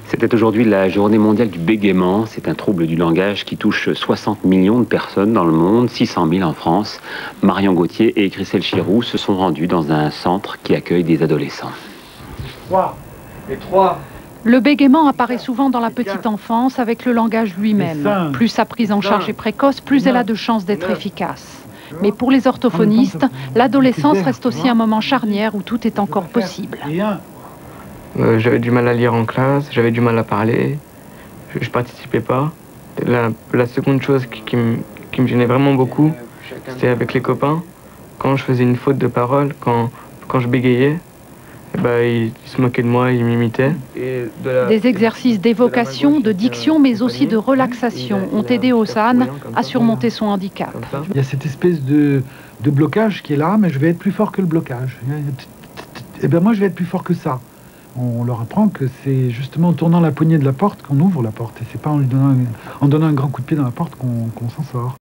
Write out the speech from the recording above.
C'était aujourd'hui la journée mondiale du bégaiement. C'est un trouble du langage qui touche 60 millions de personnes dans le monde, 600 000 en France. Marion Gauthier et Christelle Chiroux se sont rendus dans un centre qui accueille des adolescents. 3 et 3. Le bégaiement apparaît souvent dans la petite enfance avec le langage lui-même. Plus sa prise en charge est précoce, plus elle a de chances d'être efficace. Mais pour les orthophonistes, l'adolescence reste aussi un moment charnière où tout est encore possible. J'avais du mal à lire en classe, j'avais du mal à parler, je participais pas. La seconde chose qui me gênait vraiment beaucoup, c'était avec les copains. Quand je faisais une faute de parole, quand je bégayais, ils se moquaient de moi, ils m'imitaient. Des exercices d'évocation, de diction, mais aussi de relaxation ont aidé Hossane à surmonter son handicap. Il y a cette espèce de blocage qui est là, mais je vais être plus fort que le blocage. Et bien moi, je vais être plus fort que ça. On leur apprend que c'est justement en tournant la poignée de la porte qu'on ouvre la porte. Et c'est pas en donnant un grand coup de pied dans la porte qu'on s'en sort.